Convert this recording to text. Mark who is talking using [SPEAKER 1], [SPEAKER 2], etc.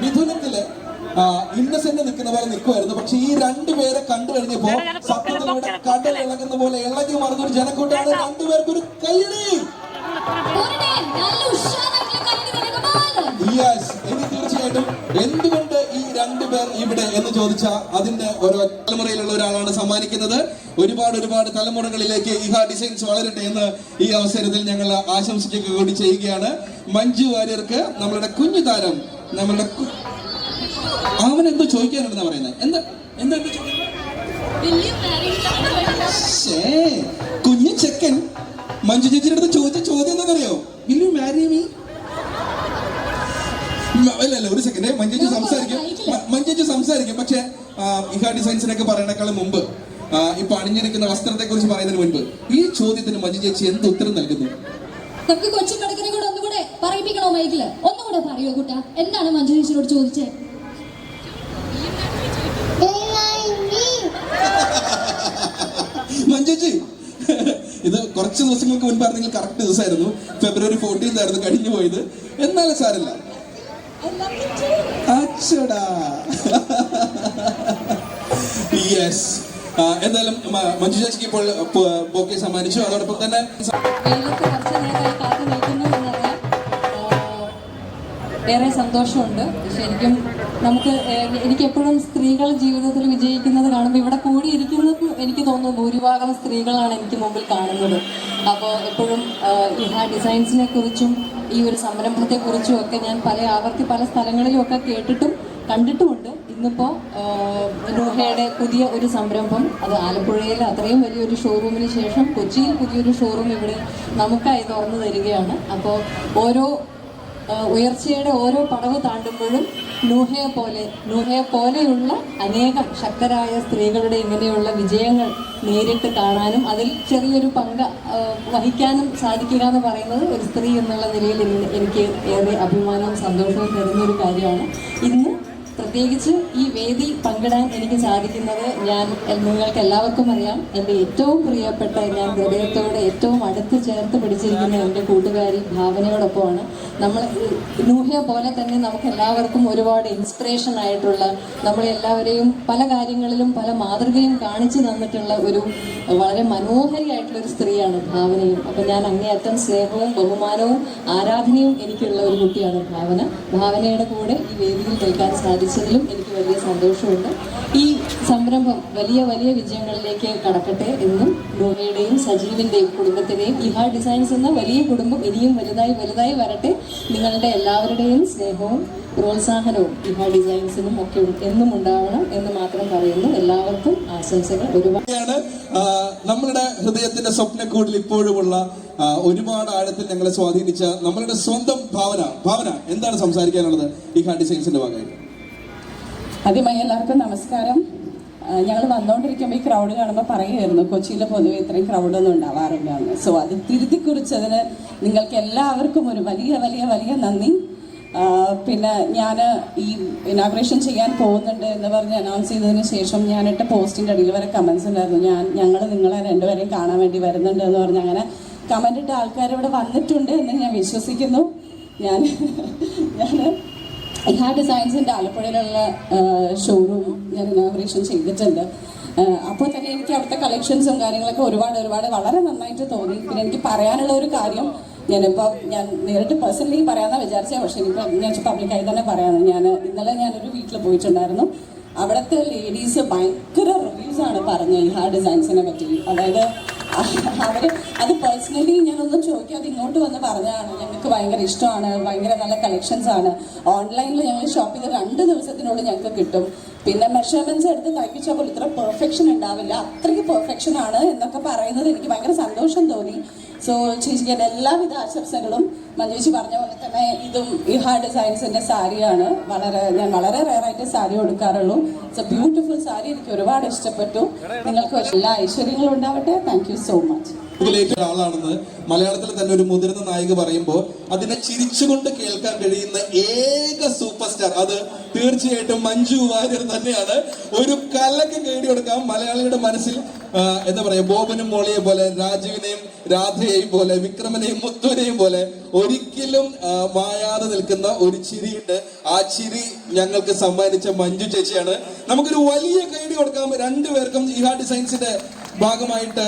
[SPEAKER 1] മിഥുനത്തില് ഇന്നസെന്റ് നിൽക്കുന്ന പോലെ നിൽക്കുമായിരുന്നു. പക്ഷെ ഈ രണ്ടുപേരെ കണ്ടു കഴിഞ്ഞപ്പോ സത്യത്തിൽ ഇവിടെ കടൽ ഇളകുന്ന പോലെ ഇളകി മറിഞ്ഞൊരു ജനക്കൂട്ടാണ്. രണ്ടുപേർക്കൊരു കൈയടി. യെസ്, ഇനി തീർച്ചയായിട്ടും എന്തുകൊണ്ട് ഈ രണ്ടുപേർ ഇവിടെ എന്ന് ചോദിച്ചാൽ അതിന്റെ ഓരോ തലമുറയിലുള്ള ഒരാളാണ് സമ്മാനിക്കുന്നത്. ഒരുപാട് തലമുറകളിലേക്ക് ഇഹ ഡിസൈൻസ് വളരട്ടെ എന്ന് ഈ അവസരത്തിൽ ഞങ്ങൾ ആശംസിക്കുക കൂടി ചെയ്യുകയാണ്. മഞ്ജു വാര്യർക്ക് നമ്മളുടെ കുഞ്ഞു താരം, നമ്മളുടെ അവൻ എന്തോ ചോദിക്കാനുണ്ടെന്നാ പറയുന്നത്. എന്താ കുഞ്ഞു ചെക്കൻ മഞ്ജു ചേച്ചിയുടെ അടുത്ത് ചോദിച്ച ചോദ്യം എന്താണെന്നറിയോ? Will you marry me? അല്ല, ഒരു സെക്കൻഡ്. മഞ്ജു സംസാരിക്കും. പക്ഷെ ഇഹ ഡിസൈൻസിനൊക്കെ പറയണേക്കാളും മുമ്പ്, ഇപ്പൊ അണിഞ്ഞിരിക്കുന്ന വസ്ത്രത്തെ കുറിച്ച് പറയുന്നതിന് മുൻപ് ഈ ചോദ്യത്തിന് മഞ്ജു ചേച്ചി എന്ത് ഉത്തരം നൽകുന്നു?
[SPEAKER 2] നമുക്ക് കൊച്ചു കടക്കിനെ കൂടെ ഒന്നുകൂടെ പറയിപ്പിക്കണോ മൈക്കില്? ഒന്നുകൂടെ പറയോ കൂട്ടാ, എന്താണ് മഞ്ജു ചേച്ചിയോട് ചോദിച്ചേ?
[SPEAKER 1] മഞ്ജുജി, ഇത് കുറച്ച് ദിവസങ്ങൾക്ക് മുൻപായിരുന്നെങ്കിൽ കറക്റ്റ് ദിവസമായിരുന്നു. February 14 ആയിരുന്നു കഴിഞ്ഞു പോയത്. എന്നാലും സാരല്ല. അച്ചടാ. യെസ്, എന്തായാലും മഞ്ജു ചേച്ചിക്ക് ഇപ്പോൾ ബൊക്കെ സമ്മാനിച്ചു. അതോടൊപ്പം തന്നെ
[SPEAKER 3] ഏറെ സന്തോഷമുണ്ട്. ശരിക്കും എനിക്ക് എപ്പോഴും സ്ത്രീകൾ ജീവിതത്തിൽ വിജയിക്കുന്നത് കാണുമ്പോൾ ഇവിടെ കൂടിയിരിക്കുന്നത് എനിക്ക് തോന്നുന്നു ഭൂരിഭാഗം സ്ത്രീകളാണ് എനിക്ക് മുമ്പിൽ കാണുന്നത്. അപ്പോൾ എപ്പോഴും ഇഹ ഡിസൈൻസിനെ കുറിച്ചും ഈ ഒരു സംരംഭത്തെക്കുറിച്ചും ഒക്കെ ഞാൻ പല സ്ഥലങ്ങളിലും ഒക്കെ കേട്ടിട്ടും കണ്ടിട്ടുമുണ്ട്. ഇന്നിപ്പോൾ നൂഹയുടെ പുതിയ ഒരു സംരംഭം, അത് ആലപ്പുഴയിൽ അത്രയും വലിയൊരു ഷോറൂമിന് ശേഷം കൊച്ചിയിൽ പുതിയൊരു ഷോറൂം ഇവിടെ നമുക്കായി തുറന്നു തരികയാണ്. അപ്പോൾ ഉയർച്ചയുടെ ഓരോ പടവ് താണ്ടുമ്പോഴും നൂഹയെ പോലെയുള്ള അനേകം ശക്തരായ സ്ത്രീകളുടെ ഇങ്ങനെയുള്ള വിജയങ്ങൾ നേരിട്ട് കാണാനും അതിൽ ചെറിയൊരു പങ്ക് വഹിക്കാനും സാധിക്കുക എന്ന് പറയുന്നത് ഒരു സ്ത്രീ എന്നുള്ള നിലയിൽ എനിക്ക് ഏറെ അഭിമാനവും സന്തോഷവും തരുന്നൊരു കാര്യമാണ്. ഇന്ന് പ്രത്യേകിച്ച് ഈ വേദി പങ്കിടാൻ എനിക്ക് സാധിക്കുന്നത്, നിങ്ങൾക്ക് എല്ലാവർക്കും അറിയാം, എൻ്റെ ഏറ്റവും പ്രിയപ്പെട്ട, ഞാൻ ഹൃദയത്തോടെ ഏറ്റവും അടുത്ത് ചേർത്ത് പിടിച്ചിരിക്കുന്ന എൻ്റെ കൂട്ടുകാരി ഭാവനയോടൊപ്പമാണ്. നമ്മൾ നൂഹയെ പോലെ തന്നെ നമുക്ക് എല്ലാവർക്കും ഒരുപാട് ഇൻസ്പിറേഷൻ ആയിട്ടുള്ള, നമ്മളെല്ലാവരെയും പല കാര്യങ്ങളിലും പല മാതൃകയും കാണിച്ചു തന്നിട്ടുള്ള ഒരു വളരെ മനോഹരിയായിട്ടുള്ളൊരു സ്ത്രീയാണ് ഭാവനയും. അപ്പം ഞാൻ അങ്ങേയറ്റം സ്നേഹവും ബഹുമാനവും ആരാധനയും എനിക്കുള്ള ഒരു കുട്ടിയാണ് ഭാവന. ഭാവനയുടെ കൂടെ ഈ വേദിയിൽ നിൽക്കാൻ സാധിച്ചതിലും എനിക്ക് വലിയ സന്തോഷമുണ്ട്. ഈ സംരംഭം വലിയ വിജയങ്ങളിലേക്ക് കടക്കട്ടെ എന്നും നൂഹയുടെയും സജീവിൻ്റെയും കുടുംബത്തിൻ്റെയും ഇഹ ഡിസൈൻസ് എന്ന വലിയ കുടുംബം ഇനിയും വലുതായി വരട്ടെ. നിങ്ങളുടെ എല്ലാവരുടെയും സ്നേഹവും പ്രോത്സാഹനവും ഇഹ ഡിസൈൻസിനും ഒക്കെ എന്നും ഉണ്ടാവണം എന്ന് മാത്രം പറയുന്നു. എല്ലാവർക്കും ആശംസകൾ.
[SPEAKER 1] നമ്മളുടെ ഹൃദയത്തിന്റെ സ്വപ്നക്കൂടിൽ ഇപ്പോഴുമുള്ള ഒരുപാട് ആഴത്തിൽ ഞങ്ങളെ സ്വാധീനിച്ച നമ്മളുടെ സ്വന്തം ഭാവന എന്താണ് സംസാരിക്കാനുള്ളത് ഇഹ ഡിസൈൻസിന്റെ ഭാഗമായി?
[SPEAKER 4] ആദ്യമായി എല്ലാവർക്കും നമസ്കാരം. ഞങ്ങൾ വന്നുകൊണ്ടിരിക്കുമ്പോൾ ഈ ക്രൗഡ് കാണുമ്പോൾ പറയുമായിരുന്നു കൊച്ചിയിൽ പൊതുവെ ഇത്രയും ക്രൗഡൊന്നും ഉണ്ടാവാറില്ല എന്ന്. സോ അത് തിരുത്തി കുറിച്ചതിന് നിങ്ങൾക്ക് എല്ലാവർക്കും ഒരു വലിയ നന്ദി. പിന്നെ ഞാൻ ഈ ഇനാഗ്രേഷൻ ചെയ്യാൻ പോകുന്നുണ്ട് എന്ന് പറഞ്ഞ് അനൗൺസ് ചെയ്തതിന് ശേഷം ഞാനിട്ട പോസ്റ്റിൻ്റെ അടിയിൽ വരെ കമൻസ് ഉണ്ടായിരുന്നു. ഞങ്ങൾ നിങ്ങളെ രണ്ടുപേരെയും കാണാൻ വേണ്ടി വരുന്നുണ്ട് എന്ന് പറഞ്ഞ് അങ്ങനെ കമൻ്റ് ഇട്ട ആൾക്കാർ ഇവിടെ വന്നിട്ടുണ്ട് എന്ന് ഞാൻ വിശ്വസിക്കുന്നു. ഞാൻ ഇഹ ഡിസൈൻസിൻ്റെ ആലപ്പുഴയിലുള്ള ഷോറൂം ഞാൻ ഇനാഗ്രേഷൻ ചെയ്തിട്ടുണ്ട്. അപ്പോൾ തന്നെ എനിക്ക് അവിടുത്തെ കളക്ഷൻസും കാര്യങ്ങളൊക്കെ ഒരുപാട് വളരെ നന്നായിട്ട് തോന്നി. പിന്നെ എനിക്ക് പറയാനുള്ള ഒരു കാര്യം, ഞാൻ നേരിട്ട് പേഴ്സണലി പറയാമെന്നാണ് വിചാരിച്ചത്, പക്ഷേ ഞാൻ പബ്ലിക്കായി തന്നെ പറയാമെന്ന്. ഇന്നലെ ഞാനൊരു വീട്ടിൽ പോയിട്ടുണ്ടായിരുന്നു. അവിടുത്തെ ലേഡീസ് ഭയങ്കര റിവ്യൂസാണ് പറഞ്ഞത് ഇഹ ഡിസൈൻസിനെ പറ്റി. അതായത് അത് പേഴ്സണലി ഞാനൊന്നും ചോദിക്കാതെ ഇങ്ങോട്ട് വന്ന് പറഞ്ഞതാണ്. ഞങ്ങൾക്ക് ഭയങ്കര ഇഷ്ടമാണ്, ഭയങ്കര നല്ല കളക്ഷൻസ് ആണ്. ഓൺലൈനിൽ ഞങ്ങൾ ഷോപ്പ് ചെയ്ത് 2 ദിവസത്തിനുള്ളിൽ ഞങ്ങൾക്ക് കിട്ടും. പിന്നെ മെഷർമെൻറ്റ്സ് എടുത്ത് തയ്പ്പിച്ചപ്പോൾ ഇത്ര പെർഫെക്ഷൻ ഉണ്ടാവില്ല, അത്രയ്ക്ക് പെർഫെക്ഷൻ ആണ് എന്നൊക്കെ പറയുന്നത് എനിക്ക് ഭയങ്കര സന്തോഷം തോന്നി. സോ ചേച്ചിക്ക് എല്ലാവിധ ആശംസകളും. മഞ്ജുച്ചി പറഞ്ഞ പോലെ തന്നെ ഇതും ഇഹ ഡിസൈൻസിൻ്റെ സാരിയാണ്. ഞാൻ വളരെ റെയറായിട്ട് സാരി കൊടുക്കാറുള്ളൂ. It's a beautiful sari. എനിക്ക് ഒരുപാട് ഇഷ്ടപ്പെട്ടു. നിങ്ങൾക്ക് എല്ലാ ഐശ്വര്യങ്ങളും ഉണ്ടാവട്ടെ. Thank you so much.
[SPEAKER 1] ഇതിലേറ്റ ആളാണെന്ന് മലയാളത്തിൽ തന്നെ ഒരു മുതിർന്ന നായിക പറയുമ്പോൾ അതിനെ ചിരിച്ചുകൊണ്ട് കേൾക്കാൻ കഴിയുന്ന ഏക സൂപ്പർ സ്റ്റാർ അത് തീർച്ചയായിട്ടും മഞ്ജു വാര്യർ തന്നെയാണ്. ഒരു കലക്ക് നേടിയെടുക്കാം മലയാളിയുടെ മനസ്സിൽ. എന്താ പറയാ, ബോബനും മോളിയെ പോലെ, രാജുവിനെയും രാധയെയും പോലെ, വിക്രമനെയും മുത്തുവിനെയും പോലെ ഒരിക്കലും മായാതെ നിൽക്കുന്ന ഒരു ചിരിയുണ്ട്. ആ ചിരി ഞങ്ങൾക്ക് സമ്മാനിച്ച മഞ്ജു ചേച്ചിയാണ്. നമുക്കൊരു വലിയ കൈഡി കൊടുക്കാം രണ്ടുപേർക്കും ഇഹാ ഡിസൈൻസിന്റെ ഭാഗമായിട്ട്.